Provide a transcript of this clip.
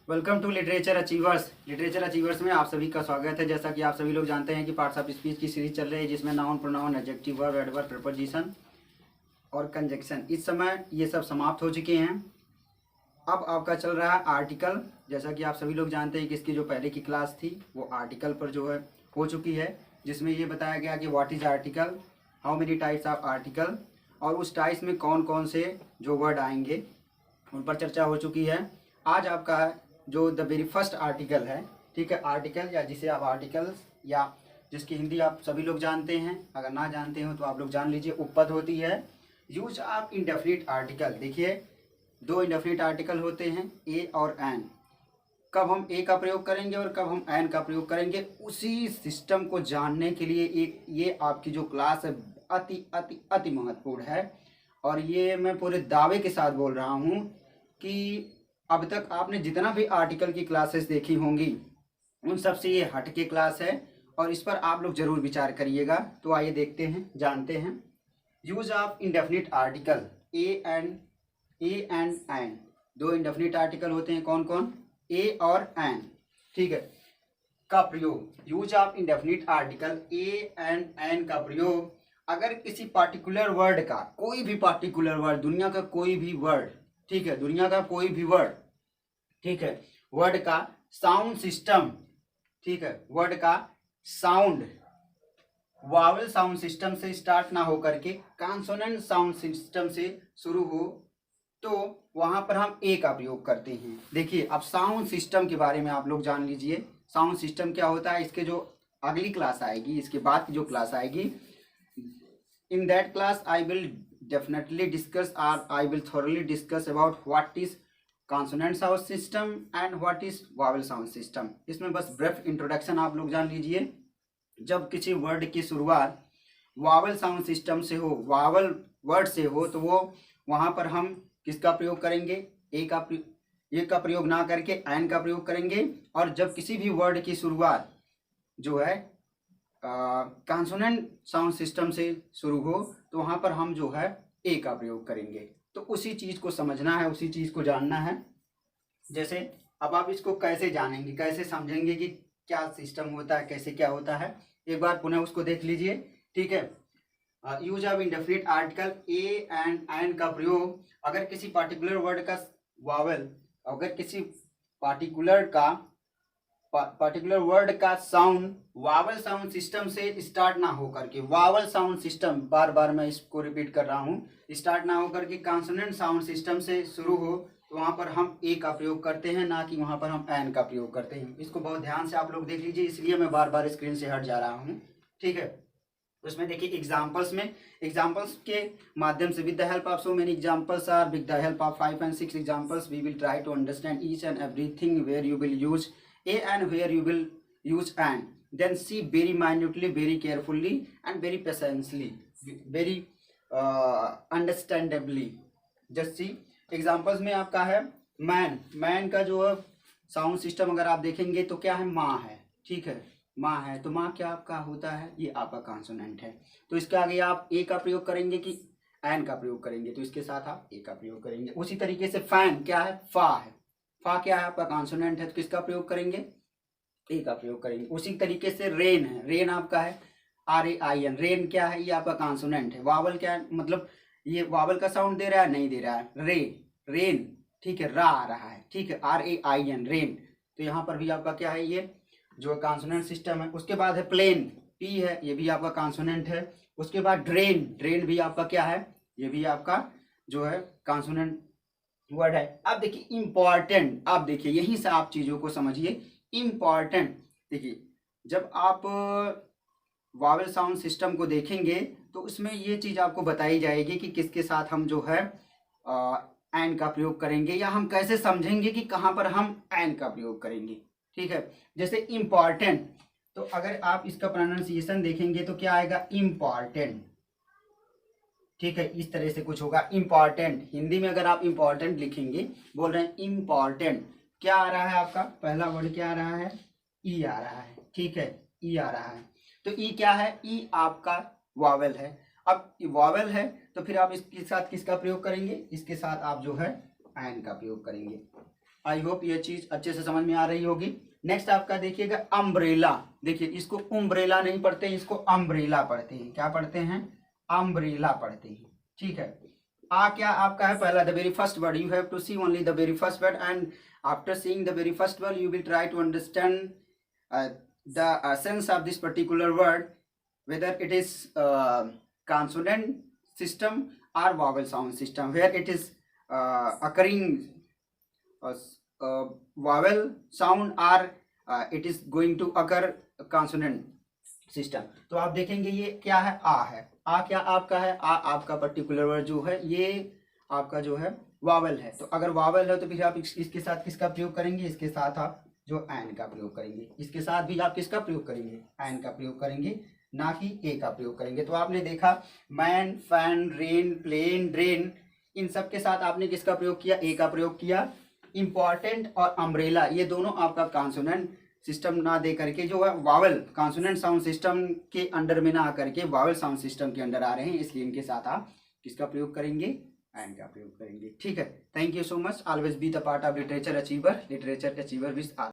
Welcome to literature achievers. Literature achievers में आप सभी का स्वागत है। जैसा कि आप सभी लोग जानते हैं कि पार्ट्स ऑफ स्पीच की सीरीज चल रही है, जिसमें noun, pronoun, adjective, verb, adverb, preposition और कंजक्शन, इस समय ये सब समाप्त हो चुके हैं। अब आपका चल रहा है आर्टिकल। जैसा कि आप सभी लोग जानते हैं कि इसकी जो पहले की क्लास थी वो आर्टिकल पर जो है हो चुकी है, जिसमें ये बताया गया कि what is article, how many types of article, और उस टाइप्स में कौन कौन से जो वर्ड आएंगे उन पर चर्चा हो चुकी है। आज आपका जो द वेरी फर्स्ट आर्टिकल है, ठीक है, आर्टिकल या जिसे आप आर्टिकल्स या जिसकी हिंदी आप सभी लोग जानते हैं, अगर ना जानते हो तो आप लोग जान लीजिए, उपपद होती है। यूज ऑफ इंडेफिनिट आर्टिकल, देखिए दो इंडेफिनिट आर्टिकल होते हैं, ए और एन। कब हम ए का प्रयोग करेंगे और कब हम एन का प्रयोग करेंगे, उसी सिस्टम को जानने के लिए एक ये आपकी जो क्लास है अति अति अति महत्वपूर्ण है। और ये मैं पूरे दावे के साथ बोल रहा हूँ कि अब तक आपने जितना भी आर्टिकल की क्लासेस देखी होंगी उन सब से ये हट के क्लास है, और इस पर आप लोग जरूर विचार करिएगा। तो आइए देखते हैं, जानते हैं। Use of indefinite article, a and an, दो इंडेफिनिट आर्टिकल होते हैं, कौन कौन, ए और एन, ठीक है, का प्रयोग। Use of indefinite article a and an का प्रयोग अगर किसी पार्टिकुलर वर्ड का, कोई भी पार्टिकुलर वर्ड, दुनिया का कोई भी वर्ड, ठीक है, दुनिया का कोई भी वर्ड, ठीक है, वर्ड का साउंड सिस्टम, ठीक है, वर्ड का साउंड वावल साउंड सिस्टम से स्टार्ट ना हो करके कॉन्सोनेंट साउंड सिस्टम से शुरू हो, तो वहां पर हम ए का प्रयोग करते हैं। देखिए अब साउंड सिस्टम के बारे में आप लोग जान लीजिए। साउंड सिस्टम क्या होता है, इसके जो अगली क्लास आएगी, इसके बाद की जो क्लास आएगी, in that class I will definitely discuss, or I will thoroughly discuss about what is consonant sound system and what is vowel sound system। इसमें बस ब्रीफ इंट्रोडक्शन आप लोग जान लीजिए। जब किसी वर्ड की शुरुआत वावल साउंड सिस्टम से हो, वावल वर्ड से हो, तो वो वहाँ पर हम किसका प्रयोग करेंगे, ए का प्रयोग ना करके एन का प्रयोग करेंगे। और जब किसी भी वर्ड की शुरुआत जो है कॉन्सोनेंट साउंड सिस्टम से शुरू हो, तो वहाँ पर हम जो है ए का प्रयोग करेंगे। तो उसी चीज़ को समझना है, उसी चीज़ को जानना है। जैसे अब आप इसको कैसे जानेंगे, कैसे समझेंगे कि क्या सिस्टम होता है, कैसे क्या होता है, एक बार पुनः उसको देख लीजिए, ठीक है। Use of indefinite article a and an का प्रयोग अगर किसी पार्टिकुलर वर्ड का वावल, अगर किसी पार्टिकुलर वर्ड का साउंड वावल साउंड सिस्टम से स्टार्ट ना हो करके, वावल साउंड सिस्टम, बार बार मैं इसको रिपीट कर रहा हूँ, स्टार्ट ना हो करके कॉन्सोनेंट साउंड सिस्टम से शुरू हो, तो वहाँ पर हम ए का प्रयोग करते हैं, ना कि वहाँ पर हम एन का प्रयोग करते हैं। इसको बहुत ध्यान से आप लोग देख लीजिए, इसलिए मैं बार बार स्क्रीन से हट जा रहा हूँ, ठीक है। उसमें देखिए एग्जाम्पल्स में, एग्जाम्पल्स के माध्यम से, with the help of so many examples और with the help of 5 and 6 examples we will try to understand each and everything where you will use a and where you will use and, then see very minutely, very carefully and very patiently, very understandably। just see examples में आपका है man का जो sound system अगर आप देखेंगे तो क्या है, माँ है, ठीक है, माँ है, तो माँ क्या आपका होता है, ये आपका कॉन्सोनेंट है। तो इसके आगे आप ए का प्रयोग करेंगे कि एन का प्रयोग करेंगे, तो इसके साथ आप ए का प्रयोग करेंगे। उसी तरीके से फैन क्या है, फा है, फा क्या है आपका कॉन्सोनेंट है, तो किसका प्रयोग करेंगे, ए का प्रयोग करेंगे। उसी तरीके से रेन है, रेन आपका है RAIN, रेन क्या है, ये आपका कॉन्सोनेंट है। वावल क्या है, मतलब ये वावल का साउंड दे रहा है, नहीं दे रहा है, रेन, ठीक है, रा आ रहा है, ठीक है, RAIN, रेन। तो यहाँ पर भी आपका क्या है, ये जो कॉन्सोनेंट सिस्टम है। उसके बाद है प्लेन, पी है, ये भी आपका कॉन्सोनेंट है। उसके बाद ड्रेन भी आपका क्या है, ये भी आपका जो है कॉन्सोनेंट वर्ड है। अब देखिए इंपॉर्टेंट, अब देखिए यहीं से आप चीजों को समझिए, इंपॉर्टेंट। देखिए जब आप वावल साउंड सिस्टम को देखेंगे तो उसमें ये चीज आपको बताई जाएगी कि किसके साथ हम जो है एन का प्रयोग करेंगे, या हम कैसे समझेंगे कि कहाँ पर हम एन का प्रयोग करेंगे, ठीक है। जैसे इंपॉर्टेंट, तो अगर आप इसका प्रोनाउंसिएशन देखेंगे तो क्या आएगा, इम्पॉर्टेंट, ठीक है, इस तरह से कुछ होगा, इम्पॉर्टेंट। हिंदी में अगर आप इम्पॉर्टेंट लिखेंगे, बोल रहे हैं इम्पॉर्टेंट, क्या आ रहा है आपका पहला वर्ड, क्या आ रहा है, ई आ रहा है, ठीक है, ई आ रहा है। तो ई क्या है, ई आपका वावल है। अब वावल है तो फिर आप इसके साथ किसका प्रयोग करेंगे, इसके साथ आप जो है एन का प्रयोग करेंगे। आई होप ये चीज अच्छे से समझ में आ रही होगी। नेक्स्ट आपका देखिएगा अम्ब्रेला। देखिए इसको उम्ब्रेला नहीं पढ़ते हैं, इसको अम्ब्रेला पढ़ते हैं। क्या पढ़ते हैं? अम्ब्रेला पढ़ते हैं। ठीक है। क्या आपका है पहला, the very first word. You have to see only the very first word and after seeing the very first word you will try to understand the sense of this particular word, whether it is consonant system or vowel sound system, where it is occurring vowel sound or it is going to occur consonant system। तो आप देखेंगे ये क्या है? आ है। आ क्या आपका है? आ आपका पर्टिकुलर वर्ड जो है ये आपका जो है वावल है। तो अगर वावल है तो फिर आप इसके साथ किसका प्रयोग करेंगे? इसके साथ आप जो एन का प्रयोग करेंगे। इसके साथ भी आप किसका प्रयोग करेंगे? एन का प्रयोग करेंगे, ना कि ए का प्रयोग करेंगे। तो आपने देखा man, fan, rain, plane, drain, इन सब के साथ आपने किसका प्रयोग किया? ए का प्रयोग किया। इंपॉर्टेंट और अम्ब्रेला ये दोनों आपका कॉन्सोनेंट सिस्टम ना दे करके जो है वावल कॉन्सोनेंट साउंड सिस्टम के अंडर में ना आकर के वावल साउंड सिस्टम के अंडर आ रहे हैं, इसलिए इनके साथ आप किसका प्रयोग करेंगे? एन का प्रयोग करेंगे। ठीक है। Thank you so much. Always be the part of literature achiever with